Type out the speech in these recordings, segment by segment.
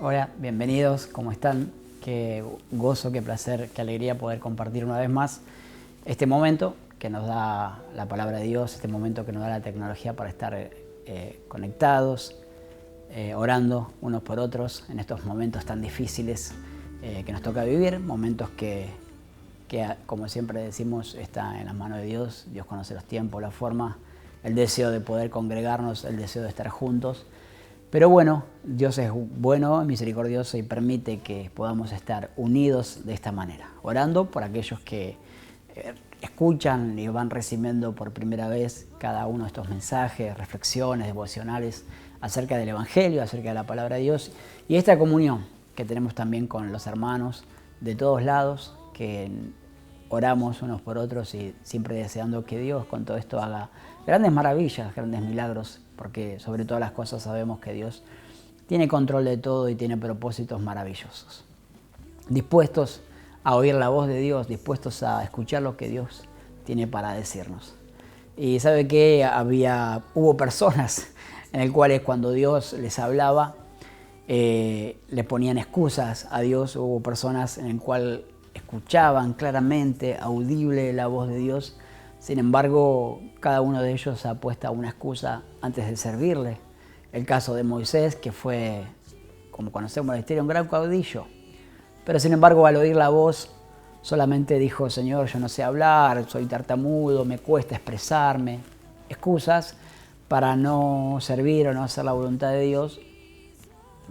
Hola, bienvenidos, ¿cómo están? Qué gozo, qué placer, qué alegría poder compartir una vez más este momento que nos da la palabra de Dios, este momento que nos da la tecnología para estar conectados, orando unos por otros en estos momentos tan difíciles que nos toca vivir, momentos que como siempre decimos, está en las manos de Dios. Dios conoce los tiempos, la forma, el deseo de poder congregarnos, el deseo de estar juntos. Pero bueno, Dios es bueno, misericordioso y permite que podamos estar unidos de esta manera, orando por aquellos que escuchan y van recibiendo por primera vez cada uno de estos mensajes, reflexiones, devocionales acerca del Evangelio, acerca de la palabra de Dios y esta comunión que tenemos también con los hermanos de todos lados, que oramos unos por otros y siempre deseando que Dios con todo esto haga grandes maravillas, grandes milagros, porque sobre todas las cosas sabemos que Dios tiene control de todo y tiene propósitos maravillosos. Dispuestos a oír la voz de Dios, dispuestos a escuchar lo que Dios tiene para decirnos. Y sabe que hubo personas en las cuales cuando Dios les hablaba, le ponían excusas a Dios. Hubo personas en las cuales escuchaban claramente, audible la voz de Dios. Sin embargo, cada uno de ellos ha puesto una excusa antes de servirle. El caso de Moisés, que fue, como conocemos la historia, un gran caudillo. Pero sin embargo, al oír la voz, solamente dijo: Señor, yo no sé hablar, soy tartamudo, me cuesta expresarme. Excusas para no servir o no hacer la voluntad de Dios.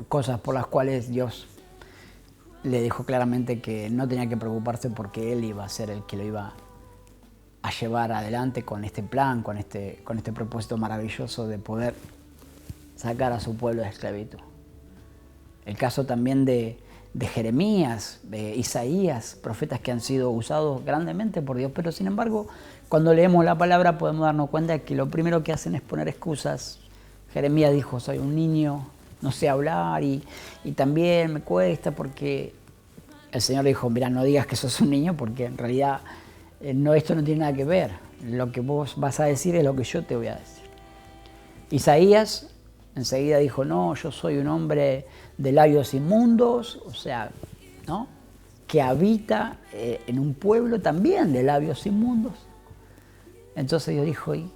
Cosas por las cuales Dios le dijo claramente que no tenía que preocuparse porque Él iba a ser el que lo iba a llevar adelante con este plan, con este propósito maravilloso de poder sacar a su pueblo de esclavitud. El caso también de Jeremías, de Isaías, profetas que han sido usados grandemente por Dios, pero sin embargo, cuando leemos la palabra podemos darnos cuenta que lo primero que hacen es poner excusas. Jeremías dijo: soy un niño, no sé hablar y también me cuesta, porque el Señor dijo: mira, no digas que sos un niño, porque en realidad esto no tiene nada que ver. Lo que vos vas a decir es lo que yo te voy a decir. Isaías enseguida dijo: no, yo soy un hombre de labios inmundos, o sea, ¿no?, que habita en un pueblo también de labios inmundos. Entonces Dios dijo: ¿y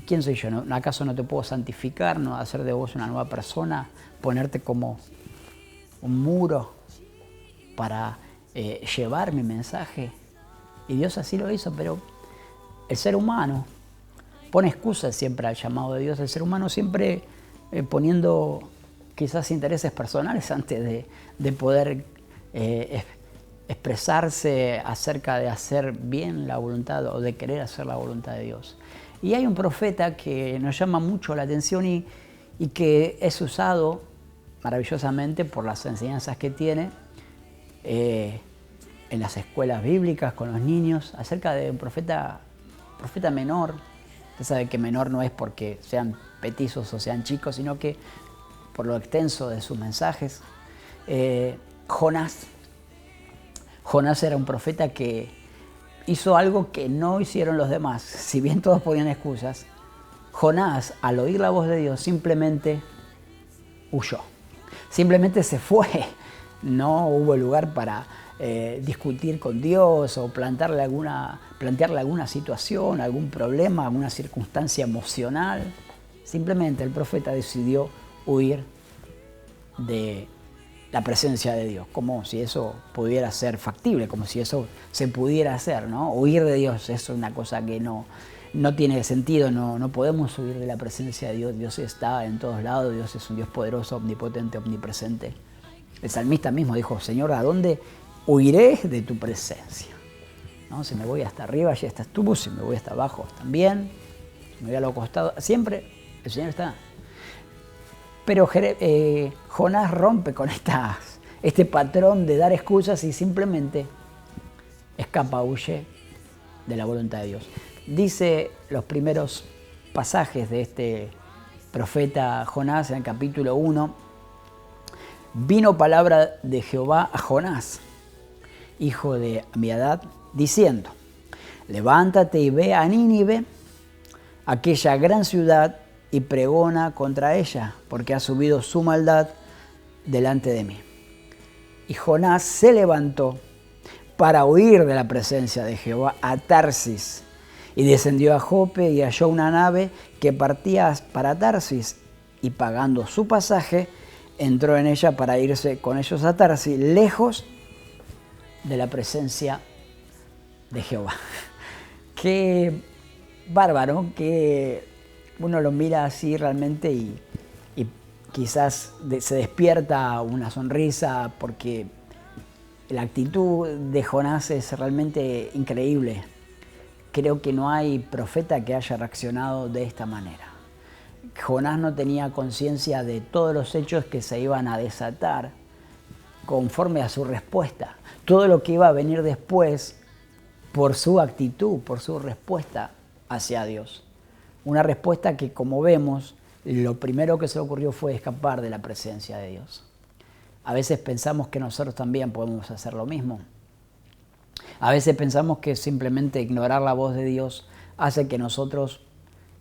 quién soy yo? ¿Acaso no te puedo santificar, no hacer de vos una nueva persona, ponerte como un muro para llevar mi mensaje? Y Dios así lo hizo, pero el ser humano pone excusas siempre al llamado de Dios. El ser humano siempre poniendo quizás intereses personales antes de poder expresarse acerca de hacer bien la voluntad o de querer hacer la voluntad de Dios. Y hay un profeta que nos llama mucho la atención y que es usado maravillosamente por las enseñanzas que tiene en las escuelas bíblicas con los niños, acerca de un profeta menor. Usted sabe que menor no es porque sean petizos o sean chicos, sino que por lo extenso de sus mensajes. Jonás era un profeta que hizo algo que no hicieron los demás. Si bien todos ponían excusas, Jonás, al oír la voz de Dios, simplemente huyó. Simplemente se fue. No hubo lugar para discutir con Dios o plantearle alguna situación, algún problema, alguna circunstancia emocional. Simplemente el profeta decidió huir de la presencia de Dios, como si eso pudiera ser factible, como si eso se pudiera hacer, ¿no? Huir de Dios es una cosa que no tiene sentido, no podemos huir de la presencia de Dios. Dios está en todos lados, Dios es un Dios poderoso, omnipotente, omnipresente. El salmista mismo dijo: Señor, ¿a dónde huiré de tu presencia? ¿No? Si me voy hasta arriba, allí estás tú; si me voy hasta abajo, también; si me voy a los costados, siempre el Señor está. Pero Jonás rompe con este patrón de dar excusas y simplemente escapa, huye de la voluntad de Dios. Dice los primeros pasajes de este profeta Jonás en el capítulo 1: vino palabra de Jehová a Jonás, hijo de Amiadad, diciendo: levántate y ve a Nínive, aquella gran ciudad, y pregona contra ella, porque ha subido su maldad delante de mí. Y Jonás se levantó para huir de la presencia de Jehová a Tarsis, y descendió a Jope y halló una nave que partía para Tarsis, y pagando su pasaje, entró en ella para irse con ellos a Tarsis, lejos de la presencia de Jehová. Qué bárbaro, que uno lo mira así realmente y quizás se despierta una sonrisa, porque la actitud de Jonás es realmente increíble. Creo que no hay profeta que haya reaccionado de esta manera. Jonás no tenía conciencia de todos los hechos que se iban a desatar conforme a su respuesta. Todo lo que iba a venir después por su actitud, por su respuesta hacia Dios. Una respuesta que, como vemos, lo primero que se le ocurrió fue escapar de la presencia de Dios. A veces pensamos que nosotros también podemos hacer lo mismo. A veces pensamos que simplemente ignorar la voz de Dios hace que nosotros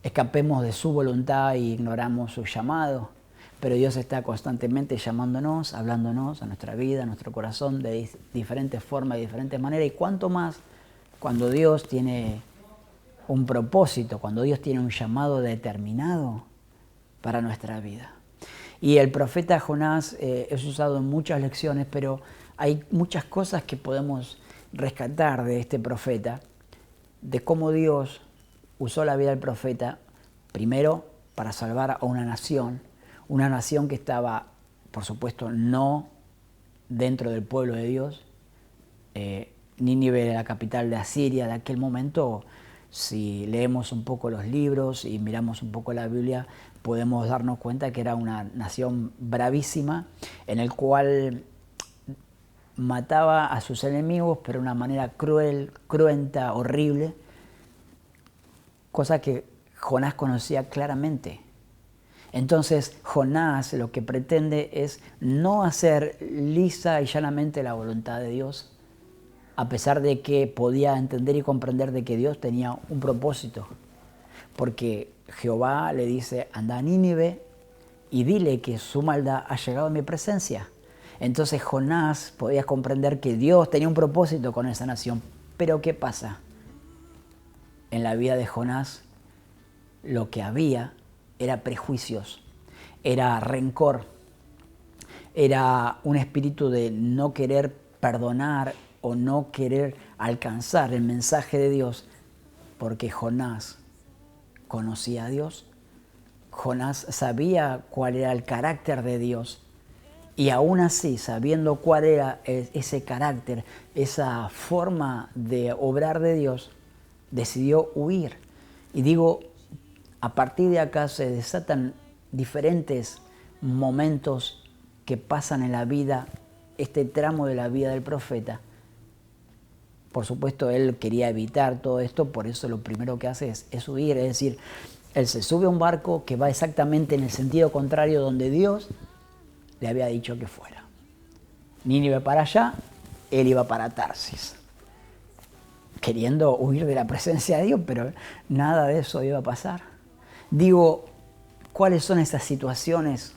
escapemos de su voluntad y ignoramos su llamado. Pero Dios está constantemente llamándonos, hablándonos a nuestra vida, a nuestro corazón, de diferentes formas, de diferentes maneras. Y cuánto más cuando Dios tiene un propósito, cuando Dios tiene un llamado determinado para nuestra vida. Y el profeta Jonás es usado en muchas lecciones, pero hay muchas cosas que podemos rescatar de este profeta, de cómo Dios usó la vida del profeta, primero para salvar a una nación que estaba, por supuesto, no dentro del pueblo de Dios. Nínive era la capital de Asiria de aquel momento. Si leemos un poco los libros y miramos un poco la Biblia, podemos darnos cuenta que era una nación bravísima, en el cual mataba a sus enemigos, pero de una manera cruel, cruenta, horrible, cosa que Jonás conocía claramente. Entonces Jonás lo que pretende es no hacer lisa y llanamente la voluntad de Dios, a pesar de que podía entender y comprender de que Dios tenía un propósito. Porque Jehová le dice, anda a Nínive y dile que su maldad ha llegado a mi presencia. Entonces Jonás podía comprender que Dios tenía un propósito con esa nación. Pero ¿qué pasa? En la vida de Jonás lo que había era prejuicios, era rencor, era un espíritu de no querer perdonar o no querer alcanzar el mensaje de Dios, porque Jonás conocía a Dios, Jonás sabía cuál era el carácter de Dios, y aún así, sabiendo cuál era ese carácter, esa forma de obrar de Dios, decidió huir. Y digo, a partir de acá se desatan diferentes momentos que pasan en la vida, este tramo de la vida del profeta. Por supuesto, él quería evitar todo esto, por eso lo primero que hace es huir. Es decir, él se sube a un barco que va exactamente en el sentido contrario donde Dios le había dicho que fuera. Nínive para allá, él iba para Tarsis, queriendo huir de la presencia de Dios, pero nada de eso iba a pasar. Digo, ¿cuáles son esas situaciones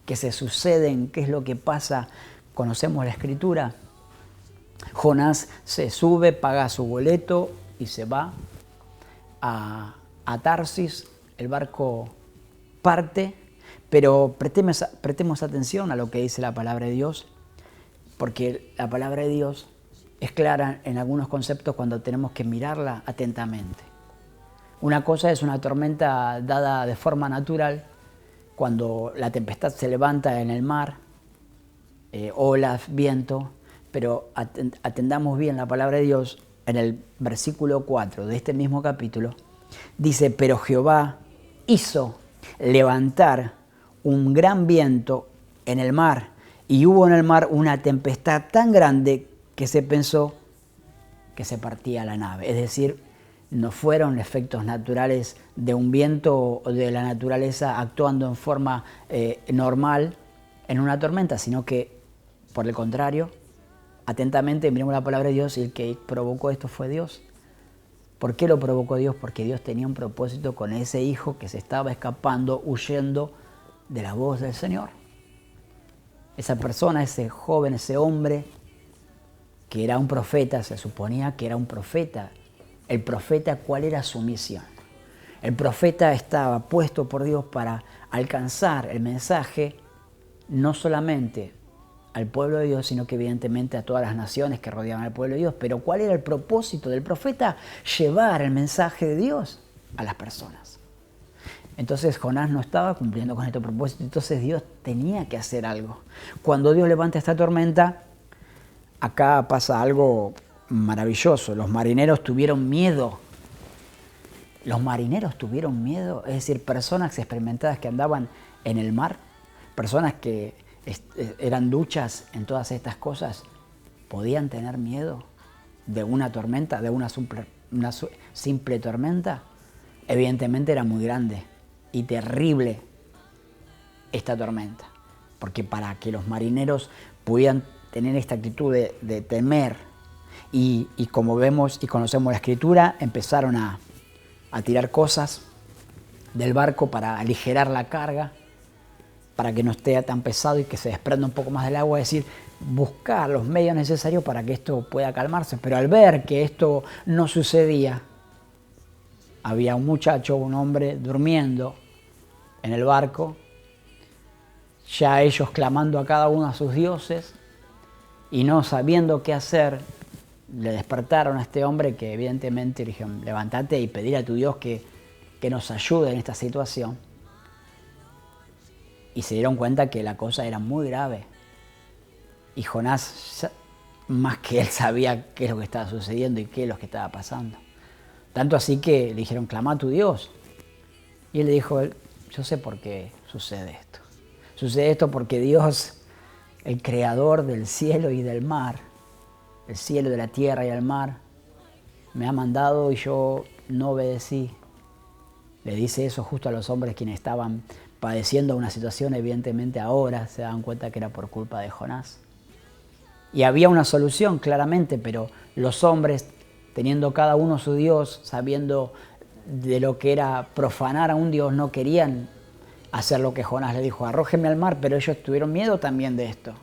que se suceden? ¿Qué es lo que pasa? Conocemos la Escritura. Jonás se sube, paga su boleto y se va a Tarsis. El barco parte, pero prestemos atención a lo que dice la palabra de Dios, porque la palabra de Dios es clara en algunos conceptos cuando tenemos que mirarla atentamente. Una cosa es una tormenta dada de forma natural, cuando la tempestad se levanta en el mar, olas, viento. Pero atendamos bien la palabra de Dios. En el versículo 4 de este mismo capítulo dice, pero Jehová hizo levantar un gran viento en el mar, y hubo en el mar una tempestad tan grande que se pensó que se partía la nave. Es decir, no fueron efectos naturales de un viento o de la naturaleza actuando en forma normal en una tormenta, sino que, por el contrario, atentamente miremos la palabra de Dios, y el que provocó esto fue Dios. ¿Por qué lo provocó Dios? Porque Dios tenía un propósito con ese hijo que se estaba escapando, huyendo de la voz del Señor. esa persona, ese joven, ese hombre, que era un profeta, se suponía que era un profeta. El profeta, ¿cuál era su misión? El profeta estaba puesto por Dios para alcanzar el mensaje no solamente al pueblo de Dios, sino que evidentemente a todas las naciones que rodeaban al pueblo de Dios. Pero ¿cuál era el propósito del profeta? Llevar el mensaje de Dios a las personas. Entonces Jonás no estaba cumpliendo con este propósito, entonces Dios tenía que hacer algo. Cuando Dios levanta esta tormenta, acá pasa algo maravilloso. Los marineros tuvieron miedo. Los marineros tuvieron miedo, es decir, personas experimentadas que andaban en el mar, personas que eran duchas en todas estas cosas, podían tener miedo de una tormenta, de una simple tormenta. Evidentemente era muy grande y terrible esta tormenta, porque para que los marineros pudieran tener esta actitud de temer y como vemos y conocemos la Escritura, empezaron a tirar cosas del barco para aligerar la carga, para que no esté tan pesado y que se desprenda un poco más del agua, es decir, buscar los medios necesarios para que esto pueda calmarse. Pero al ver que esto no sucedía, había un muchacho, un hombre durmiendo en el barco, ya ellos clamando a cada uno a sus dioses y no sabiendo qué hacer, le despertaron a este hombre que evidentemente le dijeron, levántate y pedir a tu Dios que nos ayude en esta situación. Y se dieron cuenta que la cosa era muy grave. Y Jonás, más que él, sabía qué es lo que estaba sucediendo y qué es lo que estaba pasando. Tanto así que le dijeron, clama a tu Dios. Y él le dijo, yo sé por qué sucede esto. Sucede esto porque Dios, el creador del cielo y del mar, el cielo, de la tierra y el mar, me ha mandado y yo no obedecí. Le dice eso justo a los hombres quienes estaban padeciendo una situación, evidentemente ahora se dan cuenta que era por culpa de Jonás. Y había una solución, claramente, pero los hombres, teniendo cada uno su Dios, sabiendo de lo que era profanar a un Dios, no querían hacer lo que Jonás le dijo, arrójenme al mar, pero ellos tuvieron miedo también de esto.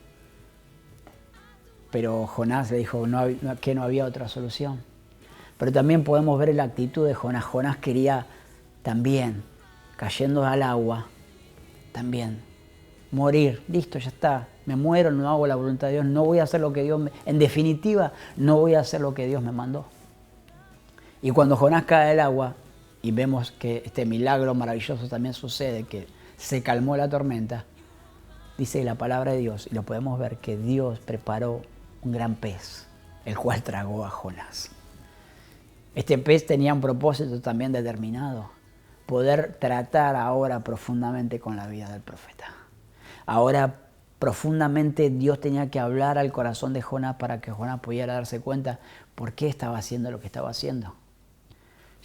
Pero Jonás le dijo que no había otra solución. Pero también podemos ver la actitud de Jonás. Jonás quería también, cayendo al agua, también morir. Listo, ya está. Me muero, no hago la voluntad de Dios, no voy a hacer lo que Dios me... En definitiva, no voy a hacer lo que Dios me mandó. Y cuando Jonás cae al agua, y vemos que este milagro maravilloso también sucede, que se calmó la tormenta, dice la palabra de Dios, y lo podemos ver, que Dios preparó un gran pez, el cual tragó a Jonás. Este pez tenía un propósito también determinado, poder tratar ahora profundamente con la vida del profeta. Ahora profundamente Dios tenía que hablar al corazón de Jonás para que Jonás pudiera darse cuenta por qué estaba haciendo lo que estaba haciendo.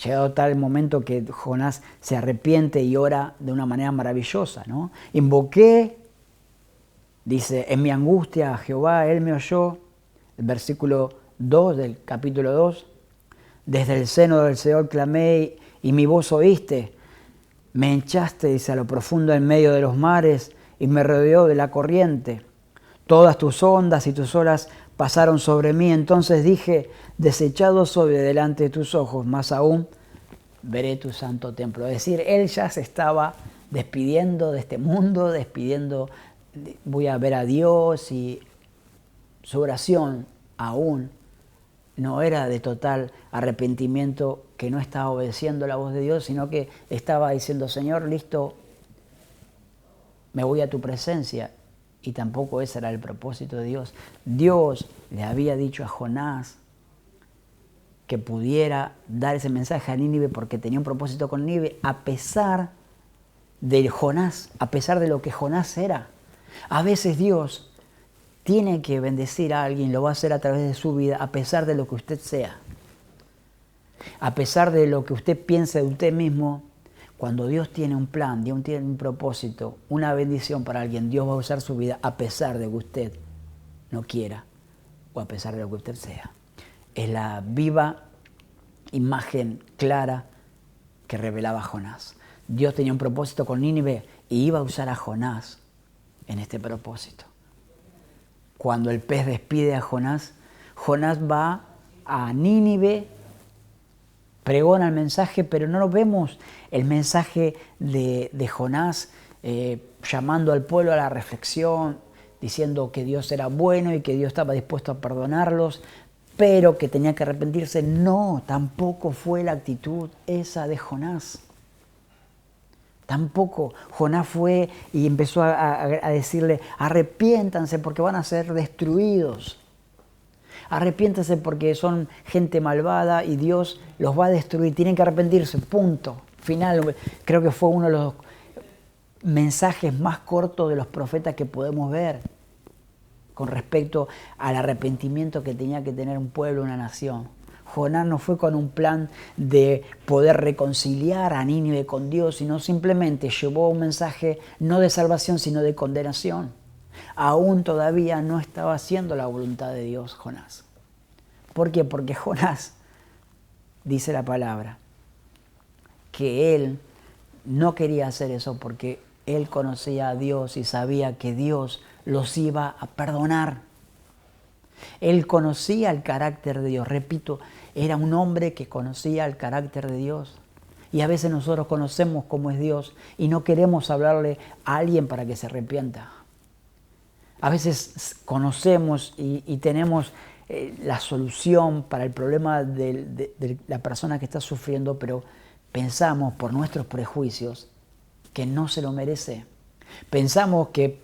Llegado tal momento que Jonás se arrepiente y ora de una manera maravillosa, ¿no? Invoqué, dice, en mi angustia a Jehová, Él me oyó. El versículo 2 del capítulo 2. Desde el seno del Seol clamé y mi voz oíste. Me echaste, dice, a lo profundo en medio de los mares y me rodeó de la corriente. Todas tus ondas y tus olas pasaron sobre mí. Entonces dije, desechado soy de delante de tus ojos, más aún veré tu santo templo. Es decir, él ya se estaba despidiendo de este mundo, voy a ver a Dios, y su oración aún no era de total arrepentimiento, que no estaba obedeciendo la voz de Dios, sino que estaba diciendo, Señor, listo, me voy a tu presencia. Y tampoco ese era el propósito de Dios. Dios le había dicho a Jonás que pudiera dar ese mensaje a Nínive porque tenía un propósito con Nínive, a pesar de Jonás, a pesar de lo que Jonás era. A veces Dios tiene que bendecir a alguien, lo va a hacer a través de su vida, a pesar de lo que usted sea. A pesar de lo que usted piense de usted mismo, cuando Dios tiene un plan, Dios tiene un propósito, una bendición para alguien, Dios va a usar su vida a pesar de que usted no quiera o a pesar de lo que usted sea. Es la viva imagen clara que revelaba Jonás. Dios tenía un propósito con Nínive y iba a usar a Jonás en este propósito cuando el pez despide a Jonás, Jonás va a Nínive, pregona el mensaje, pero no lo vemos el mensaje de Jonás llamando al pueblo a la reflexión, diciendo que Dios era bueno y que Dios estaba dispuesto a perdonarlos, pero que tenía que arrepentirse. No, tampoco fue la actitud esa de Jonás. Tampoco. Jonás fue y empezó a decirle, arrepiéntanse porque van a ser destruidos. Arrepiéntanse porque son gente malvada y Dios los va a destruir. Tienen que arrepentirse, punto. Final, creo que fue uno de los mensajes más cortos de los profetas que podemos ver con respecto al arrepentimiento que tenía que tener un pueblo, una nación. Jonás no fue con un plan de poder reconciliar a Nínive con Dios, sino simplemente llevó un mensaje no de salvación, sino de condenación. Aún todavía no estaba haciendo la voluntad de Dios Jonás. ¿Por qué? Porque Jonás, dice la palabra, que él no quería hacer eso porque él conocía a Dios y sabía que Dios los iba a perdonar. Él conocía el carácter de Dios. Repito, era un hombre que conocía el carácter de Dios. Y a veces nosotros conocemos cómo es Dios y no queremos hablarle a alguien para que se arrepienta. A veces conocemos y tenemos la solución para el problema de la persona que está sufriendo, pero pensamos por nuestros prejuicios que no se lo merece. Pensamos que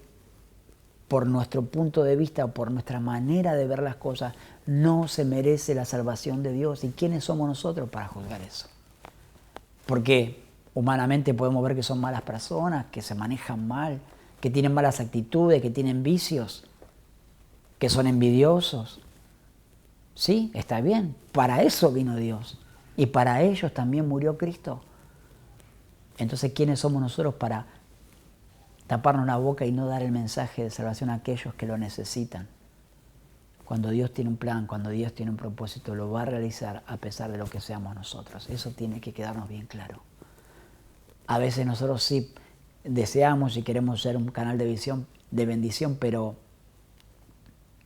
por nuestro punto de vista o por nuestra manera de ver las cosas no se merece la salvación de Dios. ¿Y quiénes somos nosotros para juzgar eso? Porque humanamente podemos ver que son malas personas, que se manejan mal, que tienen malas actitudes, que tienen vicios, que son envidiosos. Sí, está bien. Para eso vino Dios. Y para ellos también murió Cristo. Entonces, ¿quiénes somos nosotros para taparnos la boca y no dar el mensaje de salvación a aquellos que lo necesitan? Cuando Dios tiene un plan, cuando Dios tiene un propósito, lo va a realizar a pesar de lo que seamos nosotros. Eso tiene que quedarnos bien claro. A veces nosotros sí deseamos y queremos ser un canal de bendición, pero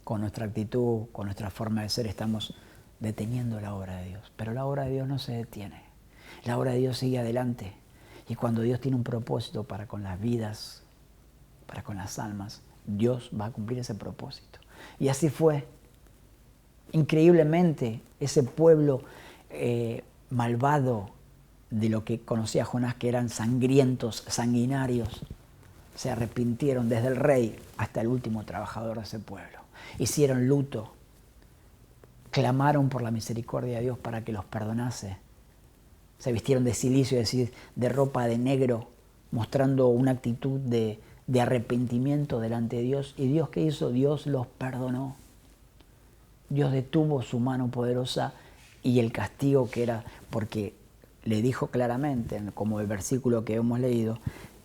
con nuestra actitud, con nuestra forma de ser, estamos deteniendo la obra de Dios. Pero la obra de Dios no se detiene. La obra de Dios sigue adelante. Y cuando Dios tiene un propósito para con las vidas, para con las almas, Dios va a cumplir ese propósito. Y así fue. Increíblemente, ese pueblo malvado de lo que conocía Jonás, que eran sangrientos, sanguinarios, se arrepintieron desde el rey hasta el último trabajador de ese pueblo. Hicieron luto, clamaron por la misericordia de Dios para que los perdonase. Se vistieron de cilicio, es decir, de ropa de negro, mostrando una actitud de arrepentimiento delante de Dios. ¿Y Dios qué hizo? Dios los perdonó. Dios detuvo su mano poderosa y el castigo que era, porque le dijo claramente, como el versículo que hemos leído,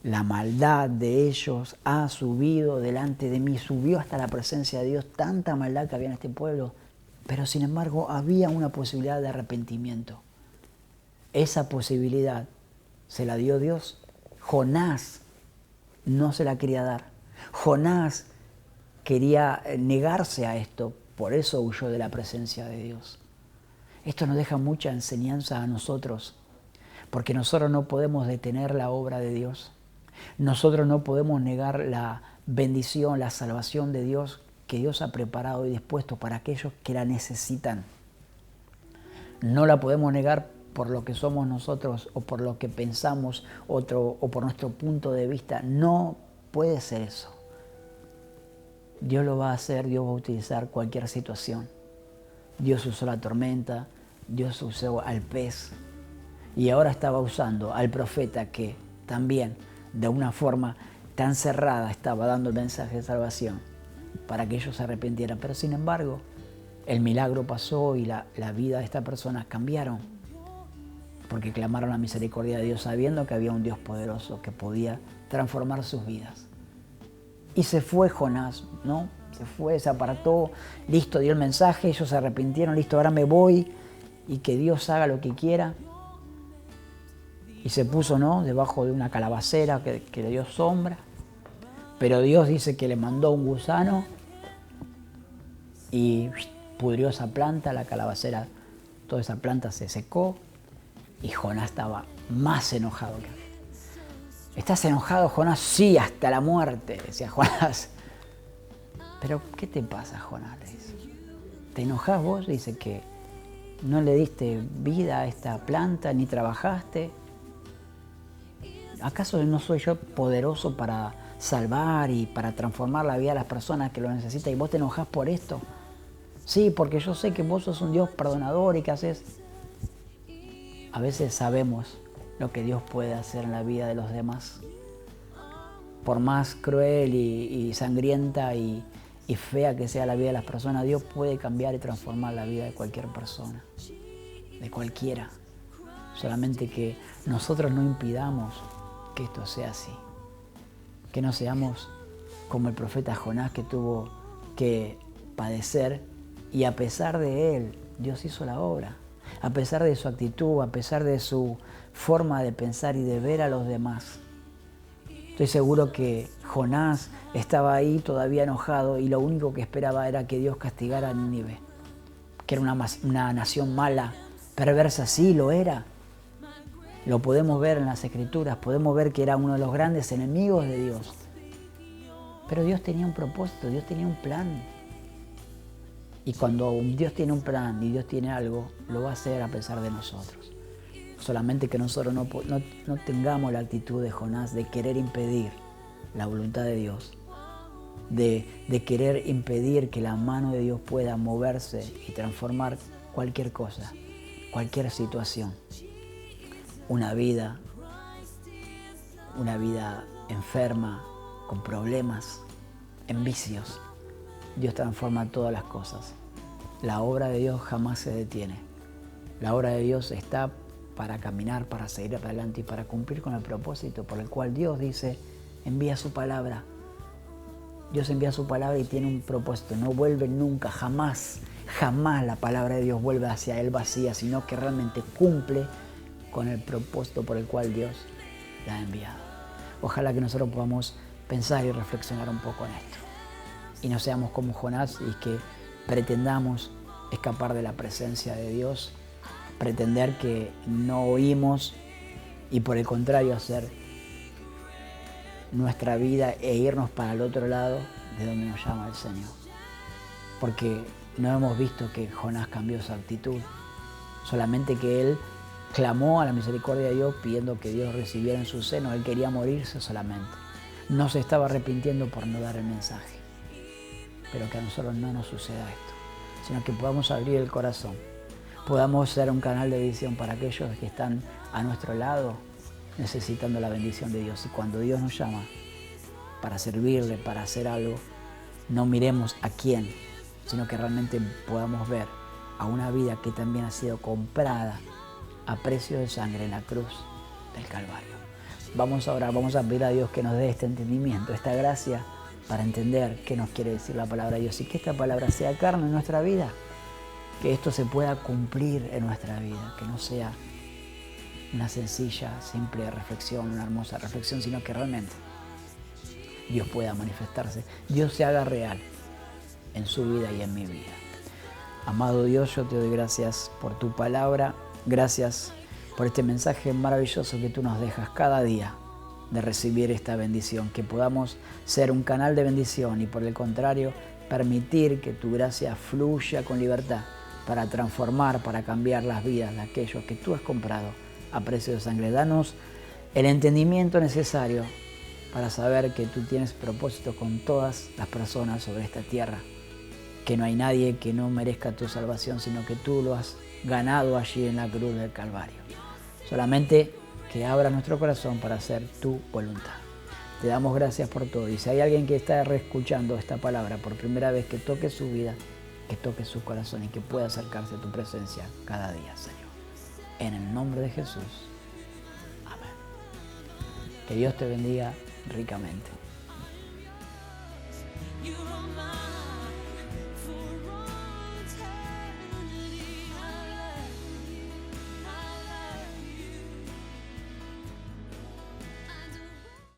la maldad de ellos ha subido delante de mí, subió hasta la presencia de Dios, tanta maldad que había en este pueblo, pero sin embargo había una posibilidad de arrepentimiento. Esa posibilidad se la dio Dios. Jonás no se la quería dar. Jonás quería negarse a esto, por eso huyó de la presencia de Dios. Esto nos deja mucha enseñanza a nosotros, porque nosotros no podemos detener la obra de Dios. Nosotros no podemos negar la bendición, la salvación de Dios que Dios ha preparado y dispuesto para aquellos que la necesitan. No la podemos negar por lo que somos nosotros o por lo que pensamos o por nuestro punto de vista. No puede ser eso. Dios lo va a hacer, Dios va a utilizar cualquier situación. Dios usó la tormenta, Dios usó al pez y ahora estaba usando al profeta que también de una forma tan cerrada estaba dando el mensaje de salvación para que ellos se arrepintieran. Pero sin embargo, el milagro pasó y la vida de esta persona cambiaron porque clamaron la misericordia de Dios sabiendo que había un Dios poderoso que podía transformar sus vidas. Y se fue Jonás, ¿no? Se fue, se apartó, listo, dio el mensaje, ellos se arrepintieron, listo, ahora me voy y que Dios haga lo que quiera. Y se puso, ¿no?, debajo de una calabacera que le dio sombra. Pero Dios dice que le mandó un gusano y pudrió esa planta, la calabacera, toda esa planta se secó y Jonás estaba más enojado que antes. ¿Estás enojado, Jonás? Sí, hasta la muerte, decía Jonás. Pero, ¿qué te pasa, Jonás? Le dice. ¿Te enojás vos? Dice que no le diste vida a esta planta, ni trabajaste. ¿Acaso no soy yo poderoso para salvar y para transformar la vida de las personas que lo necesitan y vos te enojás por esto? Sí, porque yo sé que vos sos un Dios perdonador y que haces... A veces sabemos lo que Dios puede hacer en la vida de los demás. Por más cruel y sangrienta y fea que sea la vida de las personas, Dios puede cambiar y transformar la vida de cualquier persona, de cualquiera. Solamente que nosotros no impidamos que esto sea así. Que no seamos como el profeta Jonás, que tuvo que padecer y a pesar de él, Dios hizo la obra. A pesar de su actitud, a pesar de su forma de pensar y de ver a los demás. Estoy seguro que Jonás estaba ahí todavía enojado y lo único que esperaba era que Dios castigara a Nínive, que era una nación mala, perversa. Sí, lo era. Lo podemos ver en las Escrituras, podemos ver que era uno de los grandes enemigos de Dios. Pero Dios tenía un propósito, Dios tenía un plan. Y cuando Dios tiene un plan y Dios tiene algo, lo va a hacer a pesar de nosotros. Solamente que nosotros no tengamos la actitud de Jonás de querer impedir la voluntad de Dios, de querer impedir que la mano de Dios pueda moverse y transformar cualquier cosa, cualquier situación. Una vida enferma, con problemas, en vicios. Dios transforma todas las cosas. La obra de Dios jamás se detiene. La obra de Dios está para caminar, para seguir adelante y para cumplir con el propósito por el cual Dios dice, envía su palabra. Dios envía su palabra y tiene un propósito. No vuelve nunca, jamás la palabra de Dios vuelve hacia Él vacía, sino que realmente cumple con el propósito por el cual Dios la ha enviado. Ojalá que nosotros podamos pensar y reflexionar un poco en esto. Y no seamos como Jonás y que pretendamos escapar de la presencia de Dios, pretender que no oímos y por el contrario hacer nuestra vida e irnos para el otro lado de donde nos llama el Señor. Porque no hemos visto que Jonás cambió su actitud, solamente que él clamó a la misericordia de Dios pidiendo que Dios recibiera en su seno. Él quería morirse solamente. No se estaba arrepintiendo por no dar el mensaje. Pero que a nosotros no nos suceda esto, sino que podamos abrir el corazón, podamos ser un canal de bendición para aquellos que están a nuestro lado necesitando la bendición de Dios. Y cuando Dios nos llama para servirle, para hacer algo, no miremos a quién, sino que realmente podamos ver a una vida que también ha sido comprada a precio de sangre en la cruz del Calvario. Vamos a orar, vamos a pedir a Dios que nos dé este entendimiento, esta gracia para entender qué nos quiere decir la palabra de Dios y que esta palabra sea carne en nuestra vida, que esto se pueda cumplir en nuestra vida, que no sea una sencilla, simple reflexión, una hermosa reflexión, sino que realmente Dios pueda manifestarse, Dios se haga real en su vida y en mi vida. Amado Dios, yo te doy gracias por tu palabra, gracias por este mensaje maravilloso que tú nos dejas cada día de recibir esta bendición, que podamos ser un canal de bendición y por el contrario, permitir que tu gracia fluya con libertad para transformar, para cambiar las vidas de aquellos que tú has comprado a precio de sangre. Danos el entendimiento necesario para saber que tú tienes propósito con todas las personas sobre esta tierra, que no hay nadie que no merezca tu salvación, sino que tú lo has ganado allí en la cruz del Calvario. Solamente que abra nuestro corazón para hacer tu voluntad. Te damos gracias por todo. Y si hay alguien que está reescuchando esta palabra por primera vez, que toque su vida, que toque su corazón y que pueda acercarse a tu presencia cada día, Señor. En el nombre de Jesús. Amén. Que Dios te bendiga ricamente.